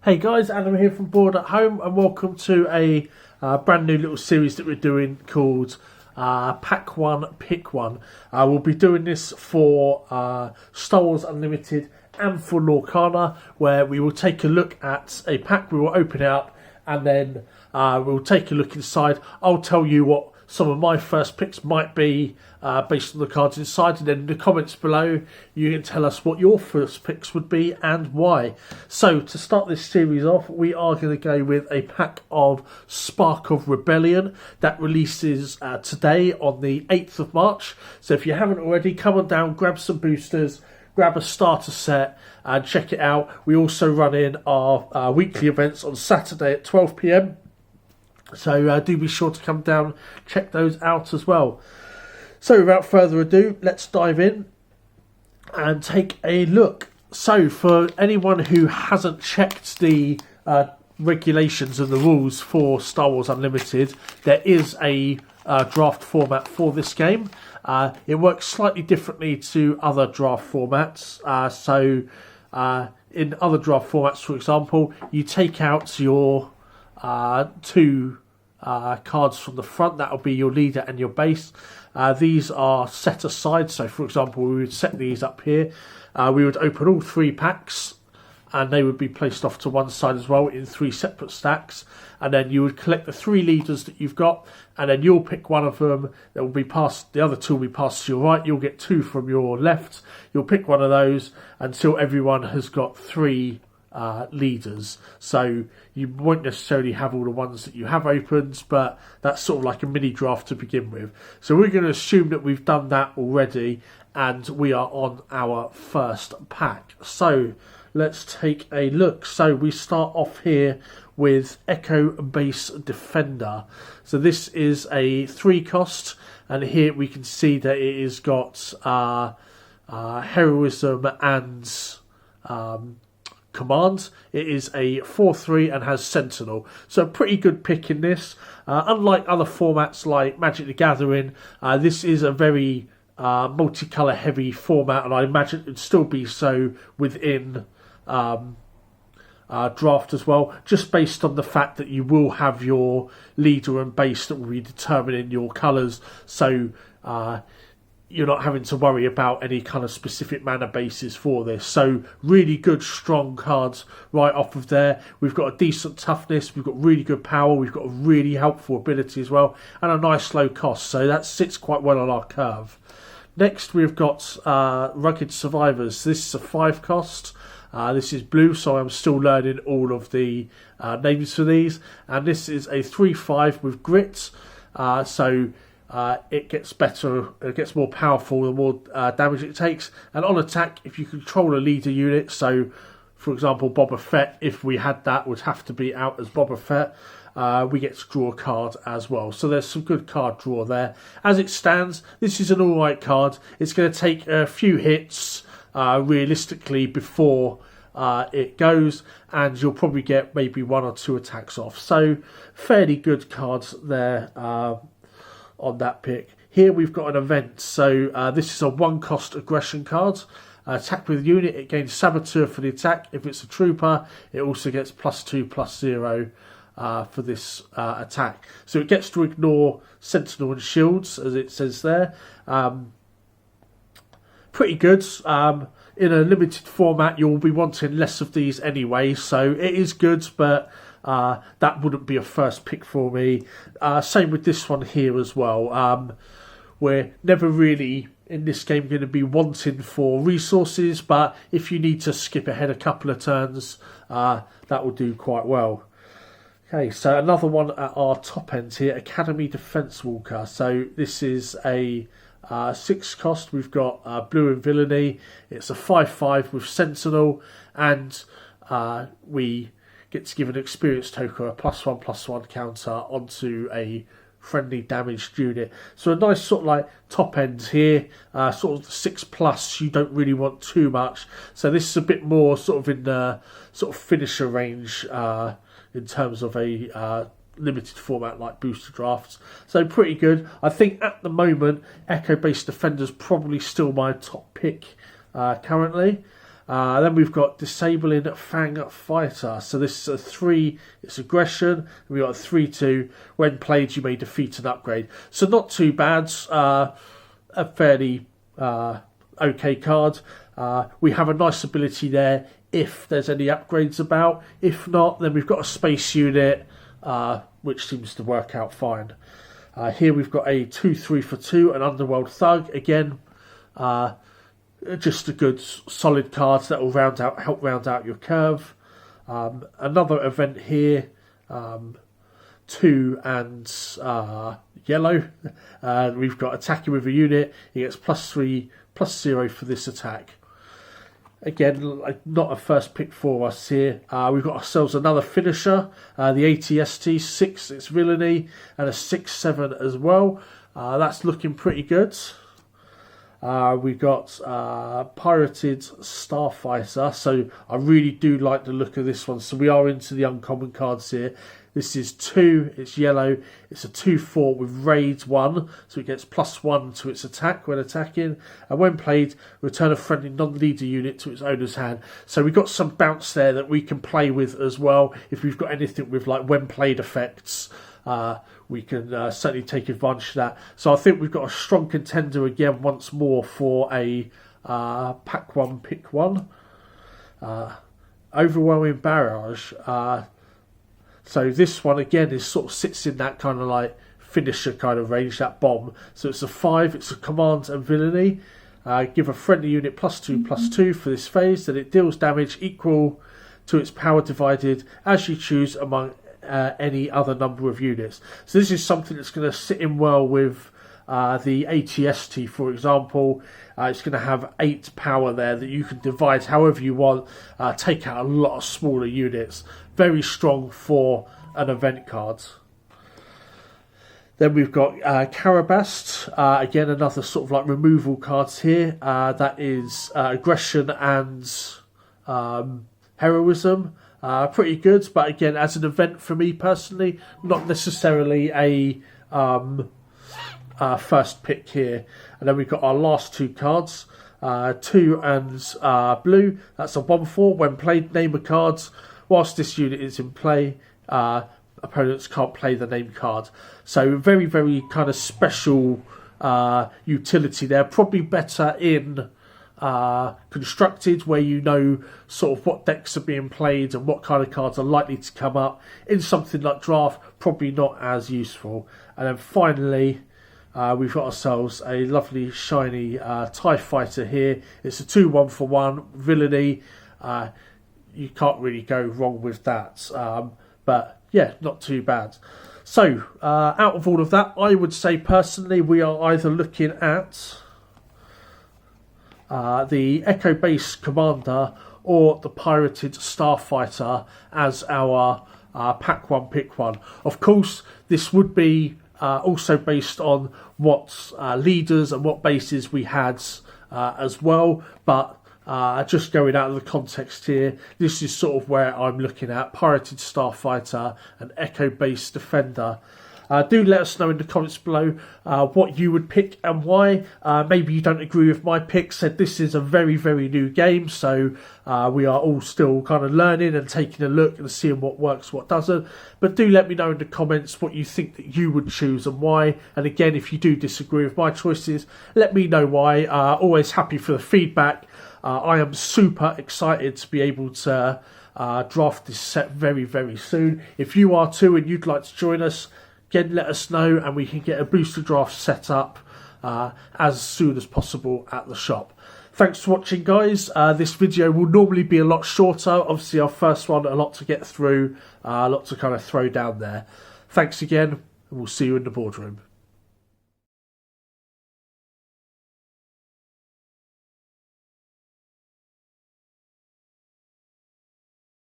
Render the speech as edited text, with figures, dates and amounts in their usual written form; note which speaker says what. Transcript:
Speaker 1: Hey guys, Adam here from Board at Home, and welcome to a brand new little series that we're doing called Pack 1, Pick 1. We'll be doing this for Star Wars Unlimited and for Lorcana, where we will take a look at a pack, we will open it up, and then we'll take a look inside. I'll tell you what some of my first picks might be based on the cards inside, and then in the comments below you can tell us what your first picks would be and why. So to start this series off, we are going to go with a pack of Spark of Rebellion that releases today on the 8th of March. So if you haven't already, come on down, grab some boosters, grab a starter set and check it out. We also run in our weekly events on Saturday at 12 PM. So do be sure to come down, check those out as well. So without further ado, let's dive in and take a look. So for anyone who hasn't checked the regulations and the rules for Star Wars Unlimited, there is a draft format for this game. It works slightly differently to other draft formats. In other draft formats, for example, you take out your two cards from the front. That'll be your leader and your base. These are set aside. So for example, we would set these up here. We would open all three packs and they would be placed off to one side as well in three separate stacks, and then you would collect the three leaders that you've got, and then you'll pick one of them that will be passed, the other two will be passed to your right, you'll get two from your left, you'll pick one of those until everyone has got three leaders. So you won't necessarily have all the ones that you have opened, but that's sort of like a mini draft to begin with. So we're going to assume that we've done that already and we are on our first pack. So let's take a look. So we start off here with Echo Base Defender. So this is a 3 cost, and here we can see that it has got heroism and command. It is a 4/3 and has Sentinel, so a pretty good pick in this. Unlike other formats like Magic the Gathering, this is a very multicolour heavy format, and I imagine it would still be so within draft as well, just based on the fact that you will have your leader and base that will be determining your colours, so you're not having to worry about any kind of specific mana bases for this. So really good strong cards right off of there. We've got a decent toughness, we've got really good power, we've got a really helpful ability as well, and a nice low cost, so that sits quite well on our curve. Next we've got Rugged Survivors. This is a 5 cost. This is blue, so I'm still learning all of the names for these, and this is a 3/5 with grit, it gets better, it gets more powerful the more damage it takes. And on attack, if you control a leader unit, so for example Boba Fett, if we had that, would have to be out as Boba Fett, we get to draw a card as well. So there's some good card draw there. As it stands, this is an alright card. It's going to take a few hits realistically before it goes, and you'll probably get maybe 1 or 2 attacks off. So fairly good cards there on that pick. Here we've got an event. So this is a 1 cost aggression card. Attack with unit, it gains Saboteur for the attack. If it's a trooper, it also gets +2/+0 for this attack. So it gets to ignore Sentinel and Shields, as it says there. Pretty good. In a limited format, you'll be wanting less of these anyway, so it is good, but that wouldn't be a first pick for me. Same with this one here as well. We're never really in this game going to be wanting for resources, but if you need to skip ahead a couple of turns, that will do quite well. Okay, so another one at our top end here, Academy Defense Walker. So this is a 6 cost. We've got blue and villainy. It's a 5/5 with Sentinel, and we get to give an experience token, a +1/+1 counter onto a friendly damaged unit. So a nice sort of like top end here, sort of 6+. You don't really want too much. So this is a bit more sort of in the sort of finisher range in terms of a limited format like booster drafts. So pretty good. I think at the moment Echo Base Defender's probably still my top pick currently. Then we've got disabling Fang Fighter. So this is a 3, it's aggression. We've got a 3/2. When played, you may defeat an upgrade. So not too bad. A fairly okay card. We have a nice ability there if there's any upgrades about. If not, then we've got a space unit, which seems to work out fine. Here we've got a 2/3 for 2, an Underworld Thug. Again, just a good solid card that will help round out your curve. Another event here, 2 and yellow. We've got attacking with a unit. He gets +3/+0 for this attack. Again, not a first pick for us here. We've got ourselves another finisher, the ATST 6, it's villainy, and a 6/7 as well. That's looking pretty good. We've got Pirated Starfighter, so I really do like the look of this one. So we are into the uncommon cards here. This is 2, it's yellow, it's a 2/4 with Raid 1, so it gets +1 to its attack when attacking. And when played, return a friendly non-leader unit to its owner's hand. So we've got some bounce there that we can play with as well. If we've got anything with like when played effects, we can certainly take advantage of that. So I think we've got a strong contender again once more for a pack 1, pick 1. Overwhelming Barrage. So this one again is sort of sits in that kind of like finisher kind of range, that bomb. So it's a 5, it's a command and villainy. Give a friendly unit +2/+2 for this phase, then it deals damage equal to its power divided as you choose among any other number of units. So this is something that's going to sit in well with the ATST, for example. It's going to have 8 power there that you can divide however you want. Take out a lot of smaller units. Very strong for an event card. Then we've got Carabast. Again, another sort of like removal cards here. That is aggression and heroism. Pretty good, but again, as an event for me personally, not necessarily a first pick here. And then we've got our last 2 cards, 2 and blue. That's a 1/4. When played, name a card. Whilst this unit is in play, opponents can't play the name card. So very, very kind of special utility there. Probably better in constructed, where you know sort of what decks are being played and what kind of cards are likely to come up. In something like draft, probably not as useful. And then finally, we've got ourselves a lovely shiny TIE Fighter here. It's a 2/1 for 1 villainy. You can't really go wrong with that. But yeah, not too bad. So out of all of that, I would say personally we are either looking at the Echo Base Commander or the Pirated Starfighter as our pack 1, pick 1. Of course, this would be also based on what leaders and what bases we had as well, but just going out of the context here, this is sort of where I'm looking at Pirated Starfighter and Echo Base Defender. Do let us know in the comments below what you would pick and why. Maybe you don't agree with my pick. Said this is a very, very new game, so we are all still kind of learning and taking a look and seeing what works, what doesn't. But do let me know in the comments what you think that you would choose and why. And again, if you do disagree with my choices, let me know why. Always happy for the feedback. I am super excited to be able to draft this set very, very soon. If you are too and you'd like to join us, again, let us know and we can get a booster draft set up as soon as possible at the shop. Thanks for watching, guys. This video will normally be a lot shorter. Obviously, our first one, a lot to get through, a lot to kind of throw down there. Thanks again, and we'll see you in the boardroom.